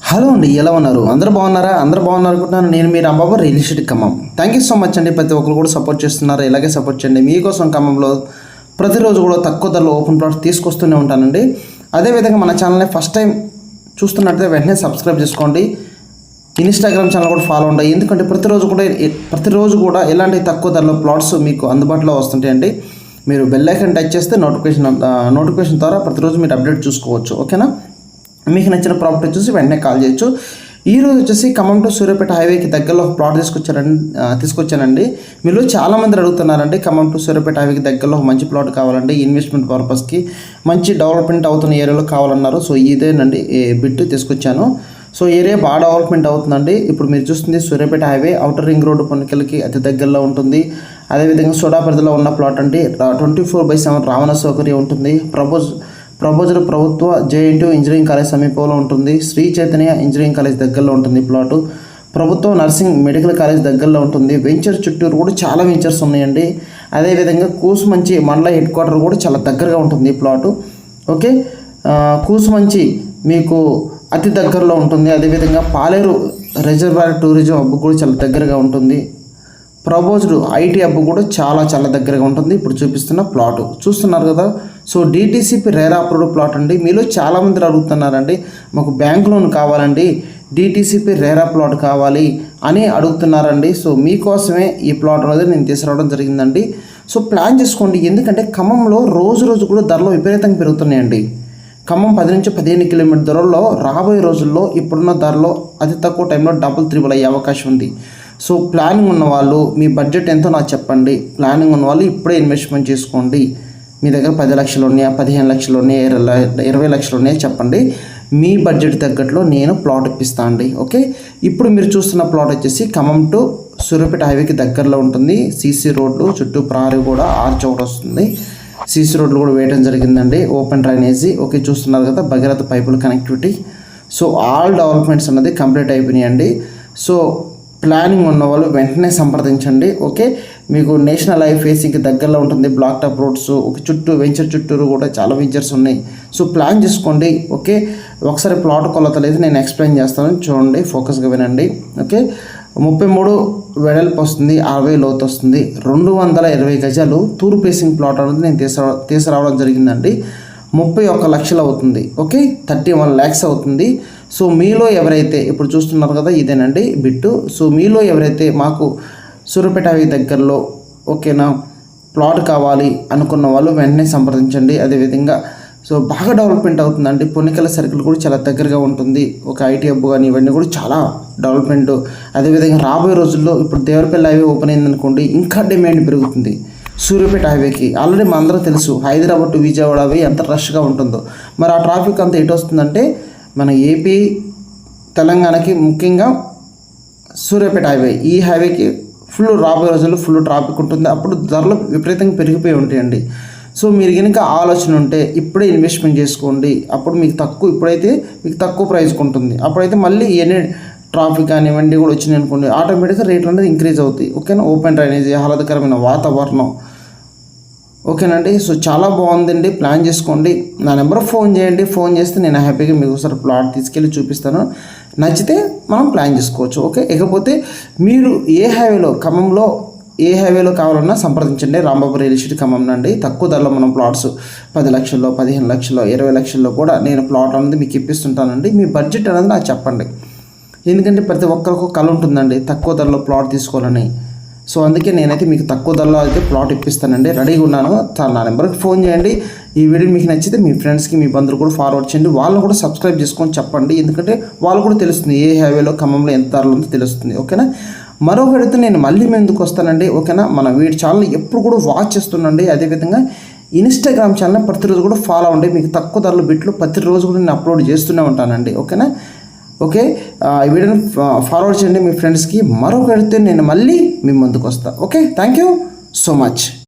Hello అండి, ఎలా ఉన్నారు? అందరూ బాగున్నారా? అందరూ బాగున్నారు అనుకుంటున్నాను. నేను మీ Rambabu, real estate Khammam. Thank you so much అండి. ప్రతి ఒక్కరు కూడా సపోర్ట్ చేస్తున్నారు. ఇలాగే సపోర్ట్ చేయండి. మీకోసం ఖమ్మంలో ప్రతిరోజు కూడా తక్కువ ధరలో ఓపెన్ ప్లాట్స్ తీసుకొస్తూనే ఉంటానండి. అదేవిధంగా మన ఛానల్ని ఫస్ట్ టైం చూస్తున్నట్లయితే వెంటనే సబ్స్క్రైబ్ చేసుకోండి. ఇన్స్టాగ్రామ్ ఛానల్ కూడా ఫాలో ఉండాలి. ఎందుకంటే ప్రతిరోజు కూడా ఎలాంటి తక్కువ ధరలో ప్లాట్స్ మీకు అందుబాటులో వస్తుంటాయండి. మీరు బెల్ ఐకాన్ టచ్ చేస్తే నోటిఫికేషన్ ద్వారా ప్రతిరోజు మీరు అప్డేట్ చూసుకోవచ్చు. ఓకేనా? మీకు నచ్చిన ప్రాపర్టీ చూసి వెంటనే కాల్ చేయొచ్చు. ఈరోజు వచ్చేసి ఖమ్మం టు సూర్యాపేట హైవేకి దగ్గరలో ఒక ప్లాట్ తీసుకొచ్చానండి. మీరు చాలామంది అడుగుతున్నారండి, ఖమ్మం టు సూర్యాపేట హైవేకి దగ్గరలో మంచి ప్లాట్ కావాలండి, ఇన్వెస్ట్మెంట్ పర్పస్కి మంచి డెవలప్మెంట్ అవుతున్న ఏరియాలో కావాలన్నారు. సో ఇదేనండి బిట్ తీసుకొచ్చాను. సో ఏరియా బాగా డెవలప్మెంట్ అవుతుందండి. ఇప్పుడు మీరు చూస్తుంది Suryapet highway outer ring road పొన్నికలకి అతి దగ్గరలో ఉంటుంది. అదేవిధంగా సోడా పరిధిలో ఉన్న ప్లాట్ అండి. 24/7 రవాణా సౌకర్యం ఉంటుంది. ప్రపోజల్ ప్రభుత్వ JNTU ఇంజనీరింగ్ కాలేజ్ సమీపంలో ఉంటుంది. శ్రీ చైతన్య ఇంజనీరింగ్ కాలేజ్ దగ్గరలో ఉంటుంది ప్లాటు. ప్రభుత్వ నర్సింగ్ మెడికల్ కాలేజ్ దగ్గరలో ఉంటుంది. వెంచర్ చుట్టూరు కూడా చాలా వెంచర్స్ ఉన్నాయండి. అదేవిధంగా కూసుమంచి మండల హెడ్ క్వార్టర్ కూడా చాలా దగ్గరగా ఉంటుంది ఈ ప్లాటు. ఓకే, కూసుమంచి మీకు అతి దగ్గరలో ఉంటుంది. అదేవిధంగా పాలేరు రిజర్వాయర్ టూరిజం హబ్ కూడా చాలా దగ్గరగా ఉంటుంది. ప్రపోజ్డ్ IT హబ్ కూడా చాలా దగ్గరగా ఉంటుంది. ఇప్పుడు చూపిస్తున్న ప్లాటు చూస్తున్నారు కదా. So DTCP RERA approved plot అండి. మీలో చాలామంది అడుగుతున్నారండి, మాకు బ్యాంక్ లోన్ కావాలండి, DTCP రేరా ప్లాట్ కావాలి అని అడుగుతున్నారండి. సో మీకోసమే ఈ ప్లాట్ అనేది నేను తీసుకురావడం జరిగిందండి. సో ప్లాన్ చేసుకోండి. ఎందుకంటే ఖమ్మంలో రోజు కూడా ధరలు విపరీతంగా పెరుగుతున్నాయండి. ఖమ్మం 10 నుంచి 15 కిలోమీటర్ దూరంలో రాబోయే రోజుల్లో ఇప్పుడున్న ధరలో అతి తక్కువ టైంలో డబుల్ అయ్యే అవకాశం ఉంది. సో ప్లానింగ్ ఉన్నవాళ్ళు మీ బడ్జెట్ ఎంతో నాకు చెప్పండి. ప్లానింగ్ ఉన్నవాళ్ళు ఇప్పుడే ఇన్వెస్ట్మెంట్ చేసుకోండి. మీ దగ్గర 10 లక్షలు ఉన్నాయా, 15 లక్షలు ఉన్నాయా, 20 లక్షలు ఉన్నాయా చెప్పండి. మీ బడ్జెట్ తగ్గట్లో నేను ప్లాట్ ఇప్పిస్తాను అండి. ఓకే, ఇప్పుడు మీరు చూస్తున్న ప్లాట్ వచ్చేసి ఖమ్మం టు సూర్యాపేట హైవేకి దగ్గరలో ఉంటుంది. CC రోడ్లు చుట్టూ ప్రహరీ కూడా ఆర్చ్ ఒకటి వస్తుంది. CC రోడ్లు కూడా వేయడం జరిగిందండి. ఓపెన్ డ్రైనేజీ ఓకే చూస్తున్నారు కదా. భగీరథ పైపుల కనెక్టివిటీ. సో ఆల్ డెవలప్మెంట్స్ అన్నది కంప్లీట్ అయిపోయినాయండి. సో ప్లానింగ్ ఉన్న వాళ్ళు వెంటనే సంప్రదించండి. ఓకే, మీకు నేషనల్ హైవే ఫేసింగ్కి దగ్గరలో ఉంటుంది. బ్లాక్ టాప్ రోడ్స్ ఒక చుట్టూ వెంచర్ చుట్టూరు కూడా చాలా వెంచర్స్ ఉన్నాయి. సో ప్లాన్ చేసుకోండి. ఓకే, ఒకసారి ప్లాట్ కొలత లేదు నేను ఎక్స్ప్లెయిన్ చేస్తాను, చూడండి, ఫోకస్గా వినండి. ఓకే, 33 వెడల్పు వస్తుంది, 60 లోతు వస్తుంది, 220 గజాలు తూర్పు ఫేసింగ్ ప్లాట్ అనేది నేను తీసుకురావడం జరిగిందండి. 31 లక్షలు అవుతుంది. ఓకే, 31 lakhs అవుతుంది. సో మీలో ఎవరైతే ఇప్పుడు చూస్తున్నారు కదా ఇదేనండి బిట్టు. సో మీలో ఎవరైతే మాకు సూర్యాపేట హైవే దగ్గరలో ఓకేనా ప్లాట్ కావాలి అనుకున్న వాళ్ళు వెంటనే సంప్రదించండి. అదేవిధంగా సో బాగా డెవలప్మెంట్ అవుతుందండి. పొన్నికల సర్కిల్ కూడా చాలా దగ్గరగా ఉంటుంది. ఒక IT హబ్ కానీ ఇవన్నీ కూడా చాలా డెవలప్మెంట్. అదేవిధంగా రాబోయే రోజుల్లో ఇప్పుడు దేవరపల్లి హైవే ఓపెన్ అయిందనుకోండి, ఇంకా డిమాండ్ పెరుగుతుంది సూర్యాపేట హైవేకి. ఆల్రెడీ మా అందరూ తెలుసు హైదరాబాద్ టు విజయవాడ హైవే ఎంత రష్గా ఉంటుందో. మరి ఆ ట్రాఫిక్ అంతా ఎటు వస్తుందంటే మన ఏపీ తెలంగాణకి, ముఖ్యంగా సూర్యాపేట హైవే, ఈ హైవేకి రాబోయే రోజుల్లో ఫుల్ ట్రాఫిక్ ఉంటుంది. అప్పుడు ధరలు విపరీతంగా పెరిగిపోయి ఉంటాయండి. సో మీరు కనుక ఆలోచన ఉంటే ఇప్పుడే ఇన్వెస్ట్మెంట్ చేసుకోండి. అప్పుడు ఇప్పుడైతే మీకు తక్కువ ప్రైస్కి ఉంటుంది. అప్పుడైతే మళ్ళీ ఎన్ని ట్రాఫిక్ కానివ్వండి కూడా వచ్చినాయి అనుకోండి, ఆటోమేటిక్గా రేట్లు అనేది ఇంక్రీజ్ అవుతాయి. ఓకేనా? ఓపెన్ డ్రైనేజీ, ఆహ్లాదకరమైన వాతావరణం. ఓకేనండి. సో చాలా బాగుందండి. ప్లాన్ చేసుకోండి. నా నెంబర్ ఫోన్ చేయండి. ఫోన్ చేస్తే నేను హ్యాపీగా మీకు ఒకసారి ప్లాట్ తీసుకెళ్ళి చూపిస్తాను. నచ్చితే మనం ప్లాన్ చేసుకోవచ్చు. ఓకే, ఇకపోతే మీరు ఖమ్మంలో ఏ హైవేలో కావాలన్నా సంప్రదించండి. రాంబాబు రియల్ ఎస్టేట్ ఖమ్మం నుండి తక్కువ ధరలో మనం ప్లాట్స్ 10 లక్షల్లో, 15 లక్షల్లో, 20 లక్షల్లో కూడా నేను ప్లాట్ అనేది మీకు ఇప్పిస్తుంటానండి. మీ బడ్జెట్ అనేది నాకు చెప్పండి. ఎందుకంటే ప్రతి ఒక్కరికి కళ ఉంటుందండి తక్కువ ధరలో ప్లాట్ తీసుకోవాలని. సో అందుకే నేనైతే మీకు తక్కువ ధరలో అయితే ప్లాట్ ఇప్పిస్తానండి. రెడీగా ఉన్నాను. నా నెంబర్కి ఫోన్ చేయండి. ఈ వీడియో మీకు నచ్చితే మీ ఫ్రెండ్స్కి, మీ బంధువులు కూడా ఫార్వర్డ్ చేయండి. వాళ్ళని కూడా సబ్స్క్రైబ్ చేసుకొని చెప్పండి. ఎందుకంటే వాళ్ళు కూడా తెలుస్తుంది ఏ హైవేలో ఖమ్మంలో ఎంత ధరలు ఉందో తెలుస్తుంది. ఓకేనా? మరో వీడియోతో నేను మళ్ళీ ఎందుకు వస్తానండి. ఓకేనా? మన వీడి ఛానల్ ఎప్పుడు కూడా వాచ్ చేస్తుండండి. అదేవిధంగా ఇన్స్టాగ్రామ్ ఛానల్ ప్రతిరోజు కూడా ఫాలో అవ్వండి. మీకు తక్కువ ధరల బిట్లు ప్రతిరోజు కూడా నేను అప్లోడ్ చేస్తూనే ఉంటానండి. ఓకేనా? ఓకే, ఈ వీడియోని ఫార్వర్డ్ చేయండి మీ ఫ్రెండ్స్కి. మరొక వీడియోతో నేను మళ్ళీ మీ ముందుకు వస్తాను. Okay, thank you so much.